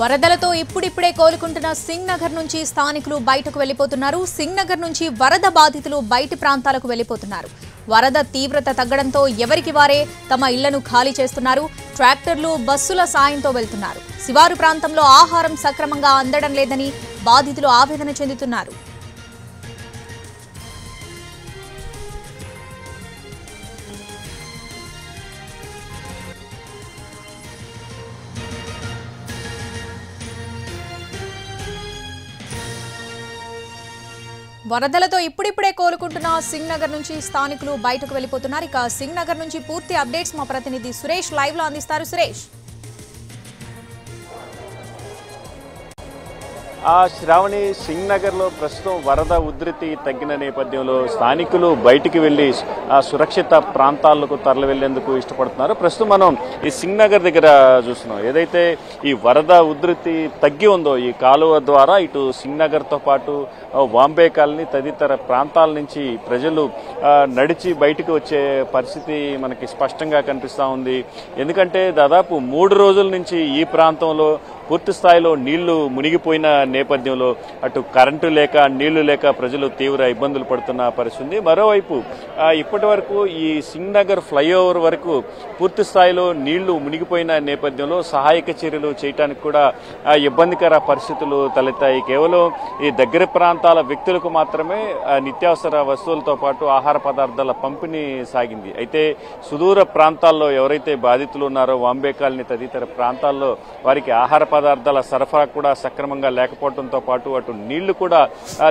వరదలతో ఇప్పుడిప్పుడే కోలుకుంటున్న సింగ్ నగర్ నుంచి స్థానికులు బయటకు వెళ్లిపోతున్నారు. సింగ్ నగర్ నుంచి వరద బాధితులు బయటి ప్రాంతాలకు వెళ్లిపోతున్నారు. వరద తీవ్రత తగ్గడంతో ఎవరికి వారే తమ ఇళ్లను ఖాళీ చేస్తున్నారు. ట్రాక్టర్లు, బస్సుల సాయంతో వెళ్తున్నారు. శివారు ప్రాంతంలో ఆహారం సక్రమంగా అందడం లేదని బాధితులు ఆవేదన చెందుతున్నారు. వరదలతో ఇప్పుడిప్పుడే కోలుకుంటున్న సింగ్ నగర్ నుంచి స్థానికులు బయటకు వెళ్లిపోతున్నారు. ఇక సింగ్ నగర్ నుంచి పూర్తి అప్డేట్స్ మా ప్రతినిధి సురేష్ లైవ్ లో అందిస్తారు. సురేష్, శ్రావణి, సింగ్ నగర్ లో ప్రస్తుతం వరద ఉధృతి తగ్గిన నేపథ్యంలో స్థానికులు బయటికి వెళ్లి సురక్షిత ప్రాంతాలకు తరలి వెళ్లేందుకు ఇష్టపడుతున్నారు. ప్రస్తుతం మనం ఈ సింగ్ నగర్ దగ్గర చూస్తున్నాం. ఏదైతే ఈ వరద ఉధృతి తగ్గి ఉందో ఈ కాలువ ద్వారా ఇటు సింగ్ నగర్ తో పాటు వాంబే కాలనీ తదితర ప్రాంతాల నుంచి ప్రజలు నడిచి బయటకు వచ్చే పరిస్థితి మనకి స్పష్టంగా కనిపిస్తా ఉంది. ఎందుకంటే దాదాపు 3 రోజుల నుంచి ఈ ప్రాంతంలో పూర్తి స్థాయిలో నీళ్లు మునిగిపోయిన నేపథ్యంలో అటు కరెంటు లేక నీళ్లు లేక ప్రజలు తీవ్ర ఇబ్బందులు పడుతున్న పరిస్థితి. మరోవైపు ఇప్పటి వరకు ఈ సింగ్ నగర్ ఫ్లైఓవర్ వరకు పూర్తి స్థాయిలో నీళ్లు మునిగిపోయిన నేపథ్యంలో సహాయక చర్యలు చేయడానికి కూడా ఇబ్బందికర పరిస్థితులు తలెత్తాయి. కేవలం ఈ దగ్గర ప్రాంతాల వ్యక్తులకు మాత్రమే నిత్యావసర వస్తువులతో పాటు ఆహార పదార్థాల పంపిణీ సాగింది. అయితే సుదూర ప్రాంతాల్లో ఎవరైతే బాధితులు ఉన్నారో వాంబే కాలనీ తదితర ప్రాంతాల్లో వారికి ఆహార పదార్థాల సరఫరా కూడా సక్రమంగా లేకపోవడంతో పాటు అటు నీళ్లు కూడా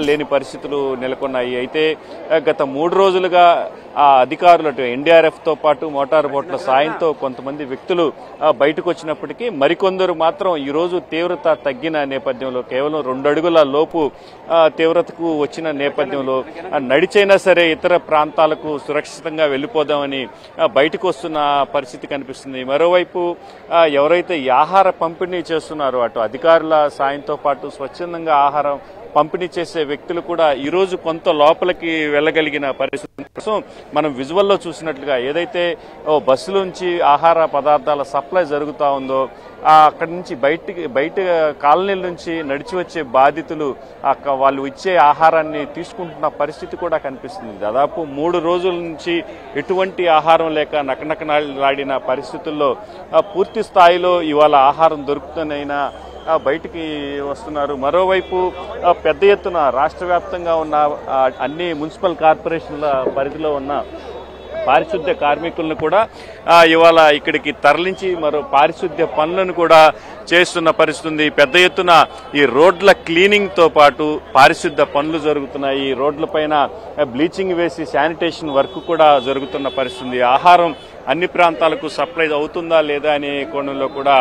లేని పరిస్థితులు నెలకొన్నాయి. అయితే గత 3 రోజులుగా అధికారులు అటు ఎన్డీఆర్ఎఫ్ తో పాటు మోటార్ బోట్ల సాయంతో కొంతమంది వ్యక్తులు బయటకు వచ్చినప్పటికీ మరికొందరు మాత్రం ఈ రోజు తీవ్రత తగ్గిన నేపథ్యంలో కేవలం 2 అడుగుల లోపు తీవ్రతకు వచ్చిన నేపథ్యంలో నడిచైనా సరే ఇతర ప్రాంతాలకు సురక్షితంగా వెళ్లిపోదామని బయటకు వస్తున్న పరిస్థితి కనిపిస్తుంది. మరోవైపు ఎవరైతే ఈ ఆహార పంపిణీ చేస్తున్నారో అటు అధికారుల సాయంతో పాటు స్వచ్ఛందంగా ఆహారం పంపిణీ చేసే వ్యక్తులు కూడా ఈ రోజు కొంత లోపలికి వెళ్ళగలిగిన పరిస్థితి మనం విజువల్లో చూసినట్లుగా ఏదైతే బస్సులోంచి ఆహార పదార్థాల సప్లై జరుగుతూ ఉందో అక్కడి నుంచి బయట కాలనీల నుంచి నడిచి వచ్చే బాధితులు వాళ్ళు ఇచ్చే ఆహారాన్ని తీసుకుంటున్న పరిస్థితి కూడా కనిపిస్తుంది. దాదాపు 3 రోజుల నుంచి ఎటువంటి ఆహారం లేక నకనకలాడిన పరిస్థితుల్లో పూర్తి స్థాయిలో ఇవాళ ఆహారం దొరుకుతుందైనా బయటికి వస్తున్నారు. మరోవైపు పెద్ద ఎత్తున రాష్ట్ర వ్యాప్తంగా ఉన్న అన్ని మున్సిపల్ కార్పొరేషన్ల పరిధిలో ఉన్న పారిశుద్ధ్య కార్మికులను కూడా ఇవాళ ఇక్కడికి తరలించి మరో పారిశుద్ధ్య పనులను కూడా చేస్తున్న పరిస్థితి. పెద్ద ఎత్తున ఈ రోడ్ల క్లీనింగ్ తో పాటు పారిశుద్ధ్య పనులు జరుగుతున్నాయి. ఈ రోడ్లపైన బ్లీచింగ్ వేసి శానిటేషన్ వర్క్ కూడా జరుగుతున్న పరిస్థితి. ఆహారం అన్ని ప్రాంతాలకు సప్లై అవుతుందా లేదా అనే కోణంలో కూడా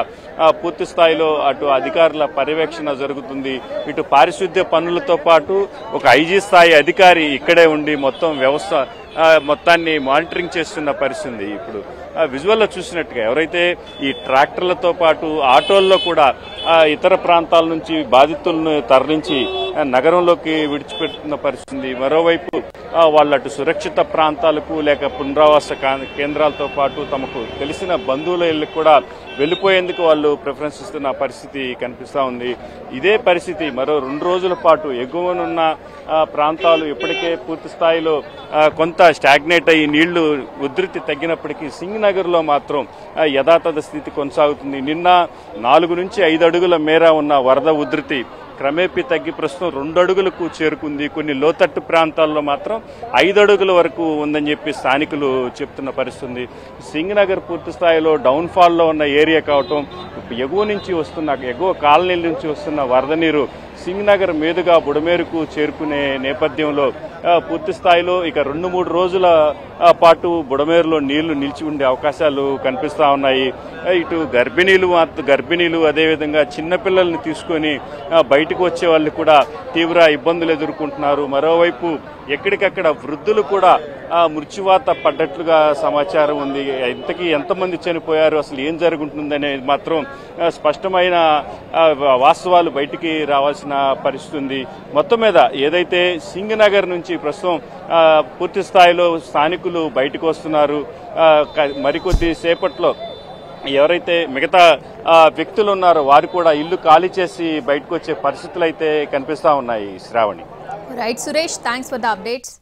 పూర్తి స్థాయిలో అటు అధికారుల పర్యవేక్షణ జరుగుతుంది. ఇటు పారిశుద్ధ్య పనులతో పాటు ఒక ఐజీ స్థాయి అధికారి ఇక్కడే ఉండి మొత్తం వ్యవస్థ మొత్తాన్ని మానిటరింగ్ చేస్తున్న పరిస్థితి. ఇప్పుడు విజువల్లో చూసినట్టుగా ఎవరైతే ఈ ట్రాక్టర్లతో పాటు ఆటోల్లో కూడా ఇతర ప్రాంతాల నుంచి బాధితులను తరలించి నగరంలోకి విడిచిపెడుతున్న పరిస్థితి. మరోవైపు వాళ్ళు అటు సురక్షిత ప్రాంతాలకు లేక పునరావాస కేంద్రాలతో పాటు తమకు తెలిసిన బంధువుల ఇళ్లకు కూడా వెళ్లిపోయేందుకు వాళ్ళు ప్రిఫరెన్స్ ఇస్తున్న పరిస్థితి కనిపిస్తా ఉంది. ఇదే పరిస్థితి మరో 2 రోజుల పాటు ఎగువనున్న ప్రాంతాలు ఇప్పటికే పూర్తి స్థాయిలో కొంత స్టాగ్నేట్ అయ్యి నీళ్లు ఉధృతి తగ్గినప్పటికీ సింగ్ నగర్ లో మాత్రం యథాతథ స్థితి కొనసాగుతుంది. నిన్న 4 నుంచి 5 అడుగుల మేర ఉన్న వరద ఉధృతి క్రమేపీ తగ్గి ప్రస్తుతం 2 అడుగులకు చేరుకుంది. కొన్ని లోతట్టు ప్రాంతాల్లో మాత్రం 5 అడుగుల వరకు ఉందని చెప్పి స్థానికులు చెప్తున్న పరిస్థితి. సింగ్ నగర్ పూర్తి స్థాయిలో డౌన్ ఫాల్ లో ఉన్న ఏరియా కావటం ఎగువ కాలనీల నుంచి వస్తున్న వరద నీరు సింగ్ నగర్ మీదుగా బుడమేరుకు చేరుకునే నేపథ్యంలో పూర్తి స్థాయిలో ఇక 2-3 రోజుల పాటు బుడమేరులో నీళ్లు నిలిచి ఉండే అవకాశాలు కనిపిస్తా ఉన్నాయి. ఇటు గర్భిణీలు అదేవిధంగా చిన్నపిల్లల్ని తీసుకొని బయటకు వచ్చే వాళ్ళు కూడా తీవ్ర ఇబ్బందులు ఎదుర్కొంటున్నారు. మరోవైపు ఎక్కడికక్కడ వృద్ధులు కూడా మృత్యువాత పడ్డట్లుగా సమాచారం ఉంది. ఇంతకీ ఎంతమంది చనిపోయారు, అసలు ఏం జరుగుతుందనేది మాత్రం స్పష్టమైన వాస్తవాలు బయటికి రావాల్సిన పరిస్థితి ఉంది. మొత్తం మీద ఏదైతే సింగ్ నగర్ నుంచి ప్రస్తుతం పూర్తి స్థాయిలో స్థానికులు బయటకు వస్తున్నారు. మరికొద్ది సేపట్లో ఎవరైతే మిగతా వ్యక్తులు ఉన్నారో వారు కూడా ఇల్లు ఖాళీ చేసి బయటకు వచ్చే పరిస్థితులు అయితే కనిపిస్తా ఉన్నాయి Shravani. Right Suresh, thanks for the updates.